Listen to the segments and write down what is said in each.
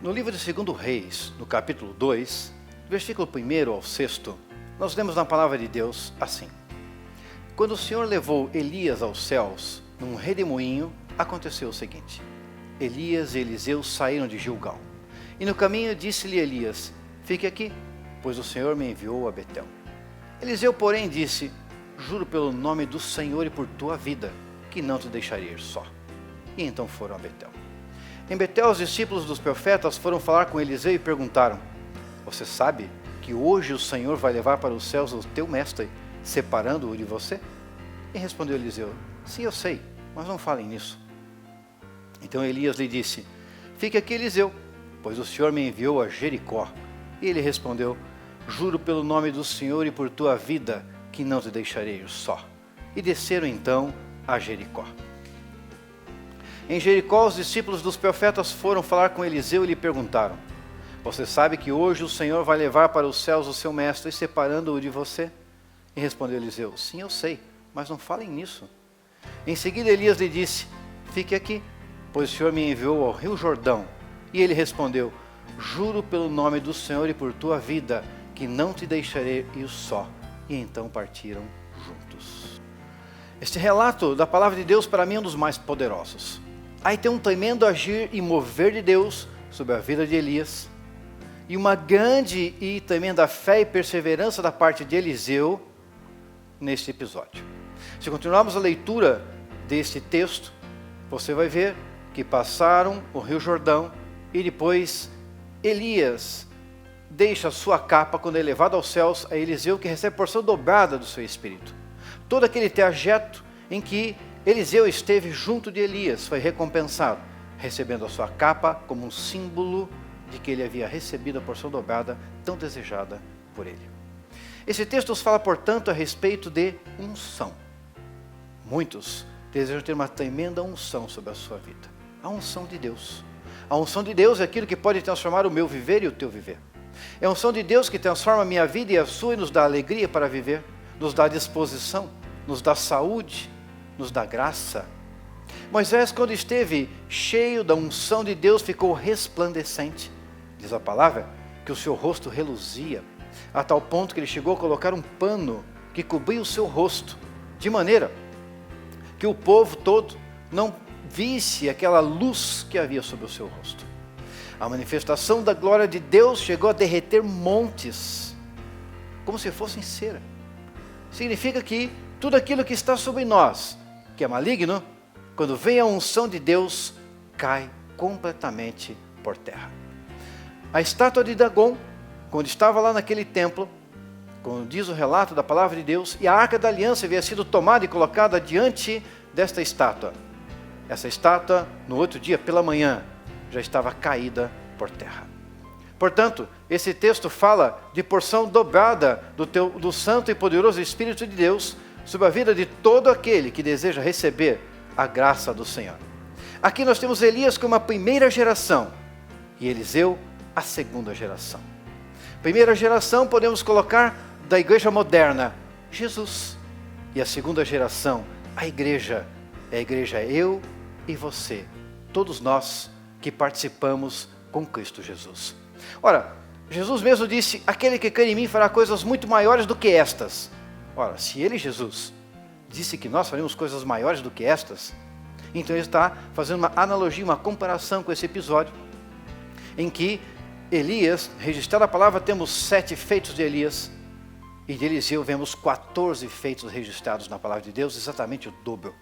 No livro de 2 Reis, no capítulo 2, versículo 1 ao 6, nós lemos na palavra de Deus assim: Quando o Senhor levou Elias aos céus, num redemoinho, aconteceu o seguinte: Elias e Eliseu saíram de Gilgal. E no caminho disse-lhe Elias: Fique aqui, pois o Senhor me enviou a Betel. Eliseu, porém, disse: Juro pelo nome do Senhor e por tua vida, que não te deixarei ir só. E então foram a Betel. Em Betel, os discípulos dos profetas foram falar com Eliseu e perguntaram: Você sabe que hoje o Senhor vai levar para os céus o teu mestre, separando-o de você? E respondeu Eliseu: Sim, eu sei, mas não falem nisso. Então Elias lhe disse: Fique aqui, Eliseu, pois o Senhor me enviou a Jericó. E ele respondeu: Juro pelo nome do Senhor e por tua vida, que não te deixarei ir só. E desceram então a Jericó. Em Jericó, os discípulos dos profetas foram falar com Eliseu e lhe perguntaram: Você sabe que hoje o Senhor vai levar para os céus o seu mestre, separando-o de você? E respondeu Eliseu: Sim, eu sei, mas não falem nisso. Em seguida Elias lhe disse: Fique aqui, pois o Senhor me enviou ao rio Jordão. E ele respondeu: Juro pelo nome do Senhor e por tua vida, que não te deixarei ir só. E então partiram juntos. Este relato da palavra de Deus para mim é um dos mais poderosos. Aí tem um tremendo agir e mover de Deus sobre a vida de Elias, e uma grande e tremenda fé e perseverança da parte de Eliseu neste episódio. Se continuarmos a leitura deste texto, você vai ver que passaram o rio Jordão e depois Elias deixa a sua capa quando é levado aos céus a Eliseu, que recebe porção dobrada do seu espírito. Todo aquele trajeto em que Eliseu esteve junto de Elias foi recompensado, recebendo a sua capa como um símbolo de que ele havia recebido a porção dobrada tão desejada por ele. Esse texto nos fala, portanto, a respeito de unção. Muitos desejam ter uma tremenda unção sobre a sua vida. A unção de Deus. A unção de Deus é aquilo que pode transformar o meu viver e o teu viver. É a unção de Deus que transforma a minha vida e a sua e nos dá alegria para viver, nos dá disposição, nos dá saúde, nos dá graça. Moisés, quando esteve cheio da unção de Deus, ficou resplandecente. Diz a palavra que o seu rosto reluzia, a tal ponto que ele chegou a colocar um pano que cobria o seu rosto, de maneira que o povo todo não visse aquela luz que havia sobre o seu rosto. A manifestação da glória de Deus chegou a derreter montes, como se fossem cera. Significa que tudo aquilo que está sobre nós, que é maligno, quando vem a unção de Deus, cai completamente por terra. A estátua de Dagon, quando estava lá naquele templo, como diz o relato da palavra de Deus, e a arca da aliança havia sido tomada e colocada diante desta estátua. Essa estátua, no outro dia, pela manhã, já estava caída por terra. Portanto, esse texto fala de porção dobrada do santo e poderoso Espírito de Deus sobre a vida de todo aquele que deseja receber a graça do Senhor. Aqui nós temos Elias como a primeira geração e Eliseu a segunda geração. Primeira geração podemos colocar da igreja moderna, Jesus. E a segunda geração, a igreja. É a igreja eu e você, todos nós que participamos com Cristo Jesus. Ora, Jesus mesmo disse: aquele que crê em mim fará coisas muito maiores do que estas. Ora, se ele, Jesus, disse que nós faríamos coisas maiores do que estas, então ele está fazendo uma analogia, uma comparação com esse episódio, em que Elias, registrada a palavra, temos 7 feitos de Elias, e de Eliseu vemos 14 feitos registrados na palavra de Deus, exatamente o dobro.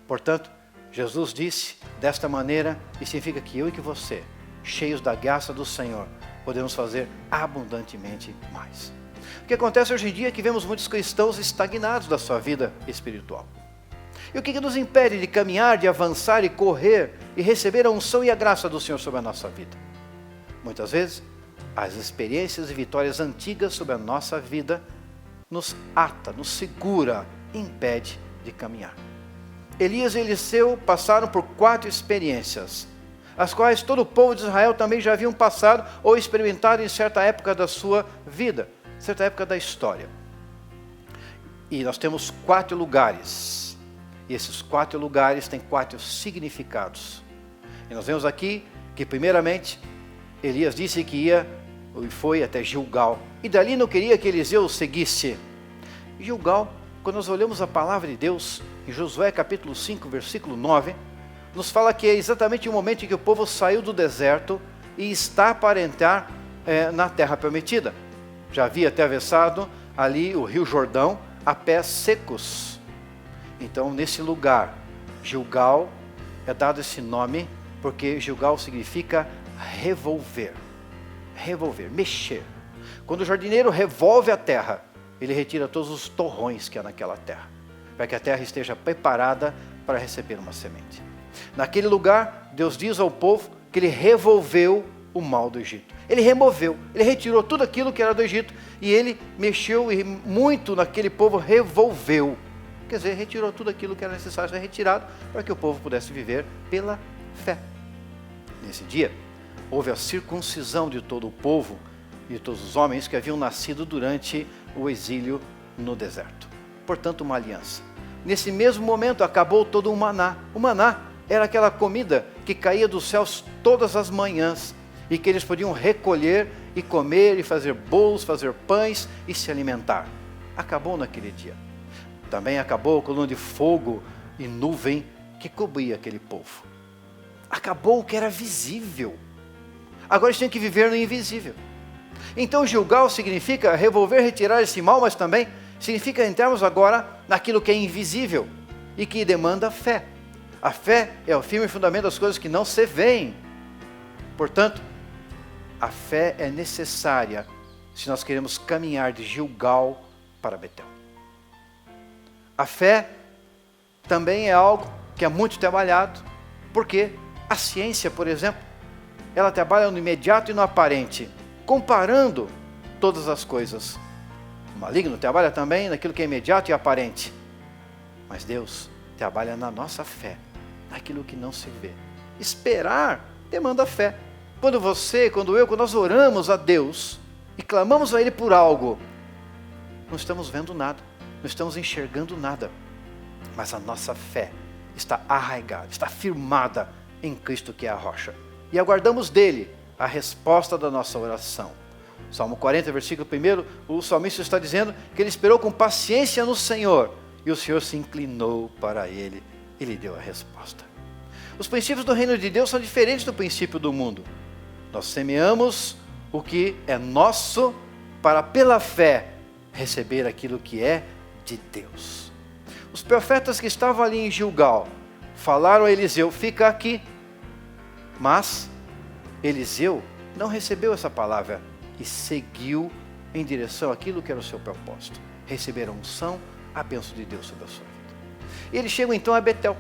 Portanto, Jesus disse desta maneira, e significa que eu e que você, cheios da graça do Senhor, podemos fazer abundantemente mais. O que acontece hoje em dia é que vemos muitos cristãos estagnados da sua vida espiritual. E o que nos impede de caminhar, de avançar e correr e receber a unção e a graça do Senhor sobre a nossa vida? Muitas vezes, as experiências e vitórias antigas sobre a nossa vida nos ata, nos segura, impede de caminhar. Elias e Eliseu passaram por 4 experiências, as quais todo o povo de Israel também já haviam passado ou experimentado em certa época da sua vida, certa época da história. E nós temos 4 lugares, e esses 4 lugares têm 4 significados. E nós vemos aqui que, primeiramente, Elias disse que ia e foi até Gilgal. E dali não queria que Eliseu o seguisse. Gilgal, quando nós olhamos a palavra de Deus, em Josué capítulo 5, versículo 9, nos fala que é exatamente o momento em que o povo saiu do deserto e está para entrar na terra prometida. Já havia atravessado ali o rio Jordão a pés secos. Então, nesse lugar, Gilgal é dado esse nome porque Gilgal significa revolver, mexer. Quando o jardineiro revolve a terra, ele retira todos os torrões que há naquela terra, para que a terra esteja preparada para receber uma semente. Naquele lugar, Deus diz ao povo que ele revolveu o mal do Egito. Ele removeu, ele retirou tudo aquilo que era do Egito e ele mexeu e muito naquele povo revolveu. Quer dizer, retirou tudo aquilo que era necessário ser retirado para que o povo pudesse viver pela fé. Nesse dia, houve a circuncisão de todo o povo e de todos os homens que haviam nascido durante o exílio no deserto. Portanto, uma aliança. Nesse mesmo momento, acabou todo o maná. O maná era aquela comida que caía dos céus todas as manhãs e que eles podiam recolher e comer e fazer bolos, fazer pães e se alimentar. Acabou naquele dia. Também acabou a coluna de fogo e nuvem que cobria aquele povo. Acabou o que era visível. Agora eles tinham que viver no invisível. Então Gilgal significa revolver, retirar esse mal, mas também significa entrarmos agora naquilo que é invisível e que demanda fé. A fé é o firme fundamento das coisas que não se veem. Portanto, a fé é necessária se nós queremos caminhar de Gilgal para Betel. A fé também é algo que é muito trabalhado, porque a ciência, por exemplo, ela trabalha no imediato e no aparente, comparando todas as coisas. O maligno trabalha também naquilo que é imediato e aparente. Mas Deus trabalha na nossa fé, naquilo que não se vê. Esperar demanda fé. Quando nós oramos a Deus e clamamos a Ele por algo, não estamos vendo nada, não estamos enxergando nada. Mas a nossa fé está arraigada, está firmada em Cristo que é a rocha. E aguardamos dele a resposta da nossa oração. Salmo 40, versículo 1, o salmista está dizendo que ele esperou com paciência no Senhor, e o Senhor se inclinou para ele e lhe deu a resposta. Os princípios do reino de Deus são diferentes do princípio do mundo. Nós semeamos o que é nosso para, pela fé, receber aquilo que é de Deus. Os profetas que estavam ali em Gilgal falaram a Eliseu: fica aqui. Mas Eliseu não recebeu essa palavra e seguiu em direção àquilo que era o seu propósito: receber a unção, a bênção de Deus sobre a sua vida. E eles chegam então a Betel.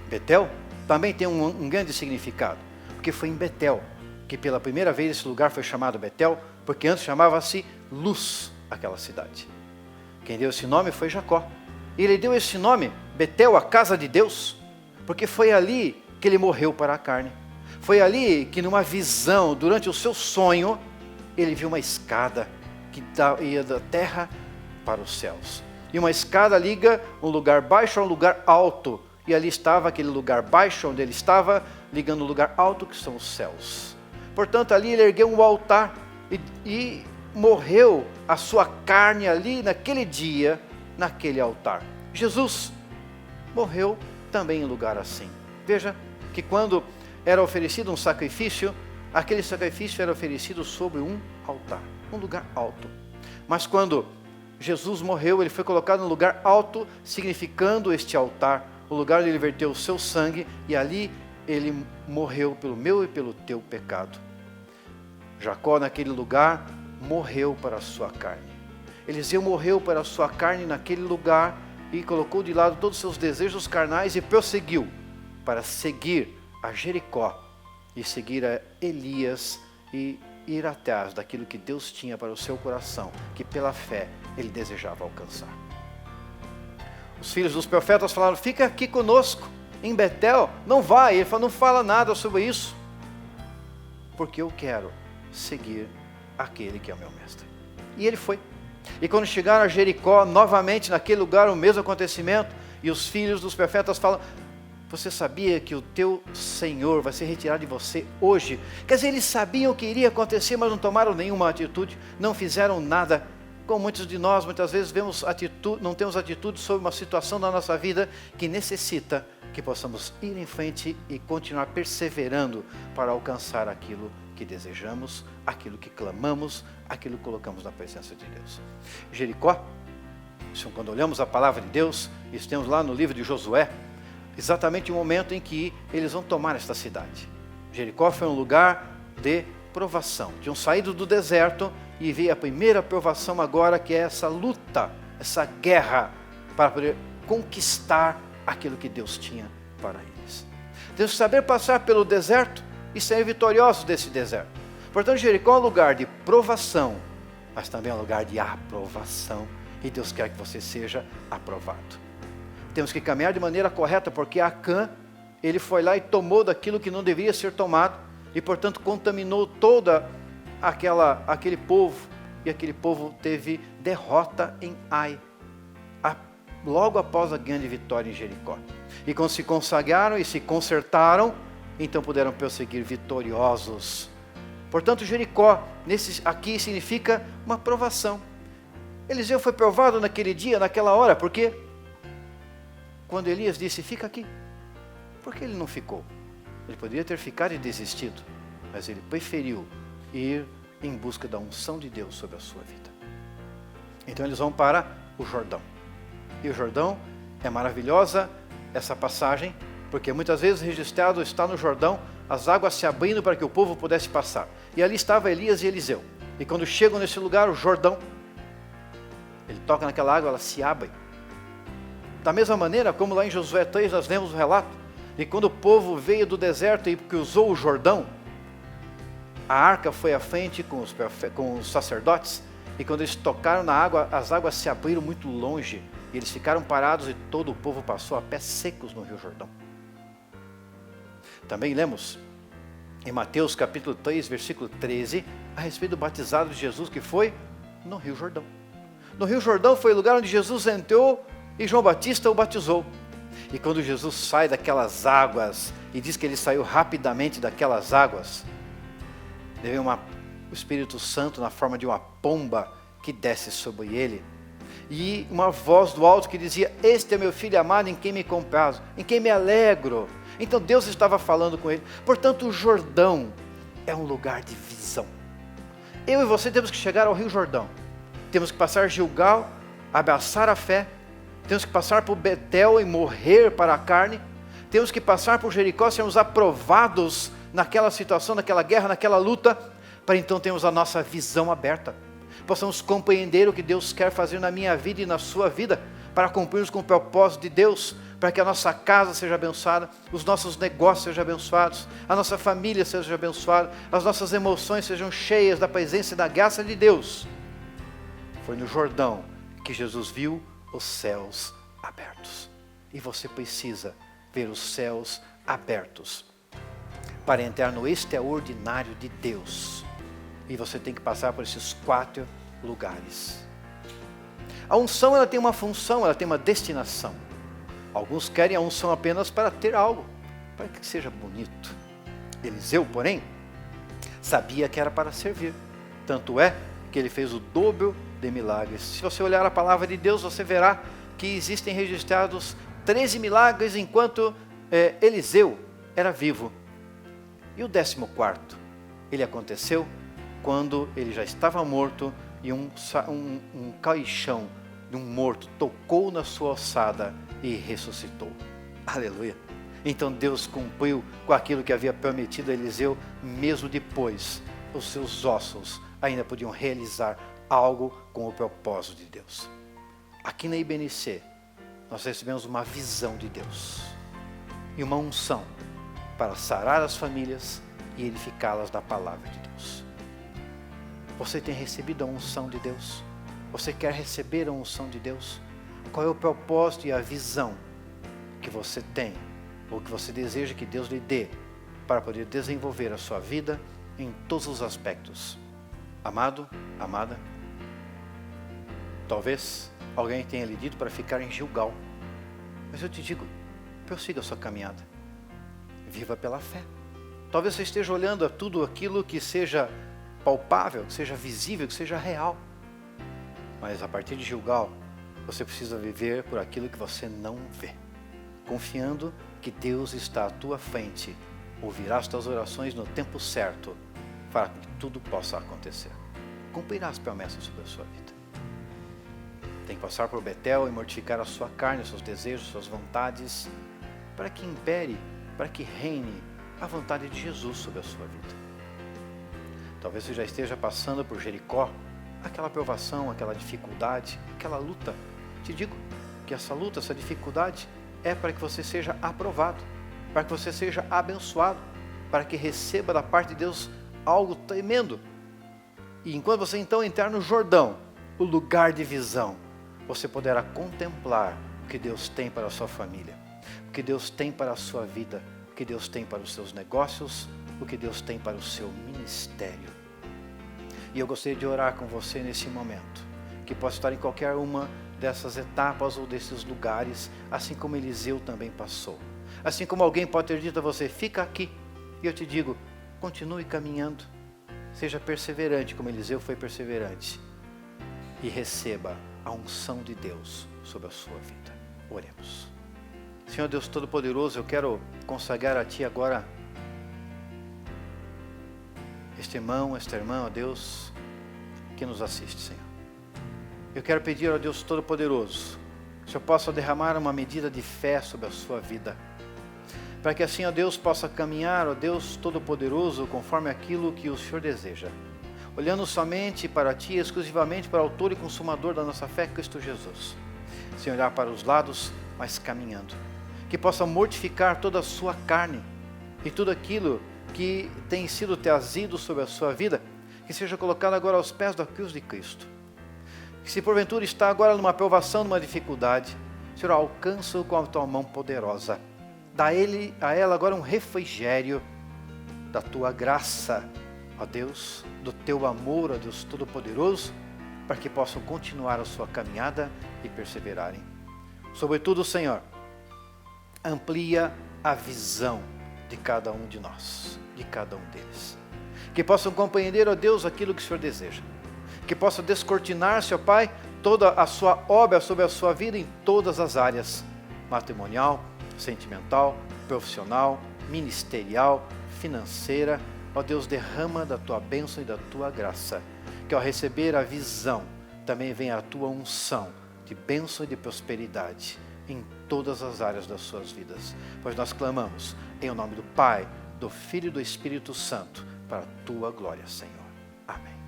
Betel também tem um grande significado, porque foi em Betel que pela primeira vez esse lugar foi chamado Betel, porque antes chamava-se Luz, aquela cidade. Quem deu esse nome foi Jacó. E ele deu esse nome, Betel, a casa de Deus, porque foi ali que ele morreu para a carne. Foi ali que numa visão, durante o seu sonho, ele viu uma escada que ia da terra para os céus. E uma escada liga um lugar baixo a um lugar alto. E ali estava aquele lugar baixo onde ele estava, ligando o lugar alto que são os céus. Portanto, ali ele ergueu um altar e morreu a sua carne ali naquele dia, naquele altar. Jesus morreu também em lugar assim. Veja que quando era oferecido um sacrifício, aquele sacrifício era oferecido sobre um altar, um lugar alto. Mas quando Jesus morreu, ele foi colocado num lugar alto, significando este altar, o lugar onde ele verteu o seu sangue, e ali ele morreu pelo meu e pelo teu pecado. Jacó naquele lugar morreu para a sua carne. Eliseu morreu para a sua carne naquele lugar e colocou de lado todos os seus desejos carnais e prosseguiu para seguir a Jericó e seguir a Elias e ir atrás daquilo que Deus tinha para o seu coração, que pela fé ele desejava alcançar. Os filhos dos profetas falaram: fica aqui conosco em Betel, não vai. Ele falou: não fala nada sobre isso, porque eu quero seguir aquele que é o meu mestre. E ele foi. E quando chegaram a Jericó, novamente naquele lugar o mesmo acontecimento, e os filhos dos profetas falam: Você sabia que o teu Senhor vai ser retirado de você hoje? Quer dizer, eles sabiam o que iria acontecer, mas não tomaram nenhuma atitude, não fizeram nada. Como muitos de nós, muitas vezes não temos atitude sobre uma situação da nossa vida que necessita que possamos ir em frente e continuar perseverando para alcançar aquilo que desejamos, aquilo que clamamos, aquilo que colocamos na presença de Deus. Jericó, quando olhamos a palavra de Deus, estamos lá no livro de Josué, exatamente o momento em que eles vão tomar esta cidade. Jericó foi um lugar de provação. Tinham saído do deserto e veio a primeira provação agora, que é essa luta, essa guerra para poder conquistar aquilo que Deus tinha para eles. Temos que saber passar pelo deserto e ser vitoriosos desse deserto. Portanto, Jericó é um lugar de provação, mas também é um lugar de aprovação. E Deus quer que você seja aprovado. Temos que caminhar de maneira correta, porque Acã, ele foi lá e tomou daquilo que não deveria ser tomado, e portanto contaminou toda aquele povo, e aquele povo teve derrota em Ai, logo após a grande vitória em Jericó. E quando se consagraram e se consertaram, então puderam prosseguir vitoriosos. Portanto, Jericó, aqui significa uma provação. Eliseu foi provado naquele dia, naquela hora, porque quando Elias disse, fica aqui, por que ele não ficou? Ele poderia ter ficado e desistido, mas ele preferiu ir em busca da unção de Deus sobre a sua vida. Então eles vão para o Jordão. E o Jordão é maravilhosa essa passagem, porque muitas vezes registrado está no Jordão, as águas se abrindo para que o povo pudesse passar. E ali estava Elias e Eliseu. E quando chegam nesse lugar, o Jordão, ele toca naquela água, ela se abre. Da mesma maneira, como lá em Josué 3 nós lemos o relato, de quando o povo veio do deserto e cruzou o Jordão, a arca foi à frente com os sacerdotes, e quando eles tocaram na água, as águas se abriram muito longe, e eles ficaram parados e todo o povo passou a pés secos no Rio Jordão. Também lemos em Mateus capítulo 3, versículo 13, a respeito do batizado de Jesus que foi no Rio Jordão. No Rio Jordão foi o lugar onde Jesus entrou e João Batista o batizou. E quando Jesus sai daquelas águas, e diz que ele saiu rapidamente daquelas águas, veio o Espírito Santo na forma de uma pomba que desce sobre ele, e uma voz do alto que dizia, este é meu filho amado em quem me comprazo, em quem me alegro. Então Deus estava falando com ele. Portanto, o Jordão é um lugar de visão. Eu e você temos que chegar ao Rio Jordão, temos que passar Gilgal, abraçar a fé, temos que passar por Betel e morrer para a carne, temos que passar por Jericó, sermos aprovados naquela situação, naquela guerra, naquela luta, para então termos a nossa visão aberta, possamos compreender o que Deus quer fazer na minha vida e na sua vida, para cumprirmos com o propósito de Deus, para que a nossa casa seja abençoada, os nossos negócios sejam abençoados, a nossa família seja abençoada, as nossas emoções sejam cheias da presença e da graça de Deus. Foi no Jordão que Jesus viu os céus abertos. E você precisa ver os céus abertos para entrar no extraordinário de Deus. E você tem que passar por esses 4 lugares. A unção, ela tem uma função, ela tem uma destinação. Alguns querem a unção apenas para ter algo, para que seja bonito. Eliseu, porém, sabia que era para servir. Tanto é que ele fez o dobro de milagres. Se você olhar a palavra de Deus, você verá que existem registrados 13 milagres enquanto Eliseu era vivo. E o 14º, ele aconteceu quando ele já estava morto e um caixão de um morto tocou na sua ossada e ressuscitou. Aleluia! Então Deus cumpriu com aquilo que havia prometido a Eliseu, mesmo depois os seus ossos ainda podiam realizar algo com o propósito de Deus. Aqui na IBNC, nós recebemos uma visão de Deus e uma unção para sarar as famílias e edificá-las da palavra de Deus. Você tem recebido a unção de Deus? Você quer receber a unção de Deus? Qual é o propósito e a visão que você tem, ou que você deseja que Deus lhe dê, para poder desenvolver a sua vida em todos os aspectos? Amado, amada, talvez alguém tenha lhe dito para ficar em Gilgal, mas eu te digo, prossiga a sua caminhada. Viva pela fé. Talvez você esteja olhando a tudo aquilo que seja palpável, que seja visível, que seja real. Mas a partir de Gilgal, você precisa viver por aquilo que você não vê. Confiando que Deus está à tua frente, ouvirá as tuas orações no tempo certo, para que tudo possa acontecer. Cumprirá as promessas sobre a sua vida. Tem que passar por Betel e mortificar a sua carne, os seus desejos, suas vontades, para que impere, para que reine a vontade de Jesus sobre a sua vida. Talvez você já esteja passando por Jericó, aquela provação, aquela dificuldade, aquela luta. Te digo que essa luta, essa dificuldade é para que você seja aprovado, para que você seja abençoado, para que receba da parte de Deus algo tremendo. E enquanto você então entrar no Jordão, o lugar de visão, você poderá contemplar o que Deus tem para a sua família, o que Deus tem para a sua vida, o que Deus tem para os seus negócios, o que Deus tem para o seu ministério. E eu gostaria de orar com você nesse momento, que possa estar em qualquer uma dessas etapas ou desses lugares, assim como Eliseu também passou. Assim como alguém pode ter dito a você, fica aqui, e eu te digo, continue caminhando, seja perseverante como Eliseu foi perseverante, e receba a unção de Deus sobre a sua vida. Oremos. Senhor Deus Todo-Poderoso, eu quero consagrar a Ti agora este irmão, esta irmã, ó Deus, que nos assiste, Senhor. Eu quero pedir ao Deus Todo-Poderoso, que o Senhor possa derramar uma medida de fé sobre a sua vida, para que assim, ó Deus, possa caminhar, ó Deus Todo-Poderoso, conforme aquilo que o Senhor deseja, olhando somente para Ti, exclusivamente para o autor e consumador da nossa fé, Cristo Jesus, sem olhar para os lados, mas caminhando, que possa mortificar toda a sua carne e tudo aquilo que tem sido trazido sobre a sua vida, que seja colocado agora aos pés da cruz de Cristo. Que se porventura está agora numa provação, numa dificuldade, Senhor, alcança-o com a tua mão poderosa. Dá a ela agora um refrigério da tua graça, ó Deus, do teu amor, ó Deus Todo-Poderoso, para que possam continuar a sua caminhada e perseverarem. Sobretudo, Senhor, amplia a visão de cada um de nós, de cada um deles. Que possam compreender, ó Deus, aquilo que o Senhor deseja. Que possa descortinar, Senhor Pai, toda a sua obra sobre a sua vida em todas as áreas, matrimonial, sentimental, profissional, ministerial, financeira. Ó Deus, derrama da tua bênção e da tua graça, que ao receber a visão, também venha a tua unção de bênção e de prosperidade em todas as áreas das suas vidas. Pois nós clamamos em nome do Pai, do Filho e do Espírito Santo, para a tua glória, Senhor. Amém.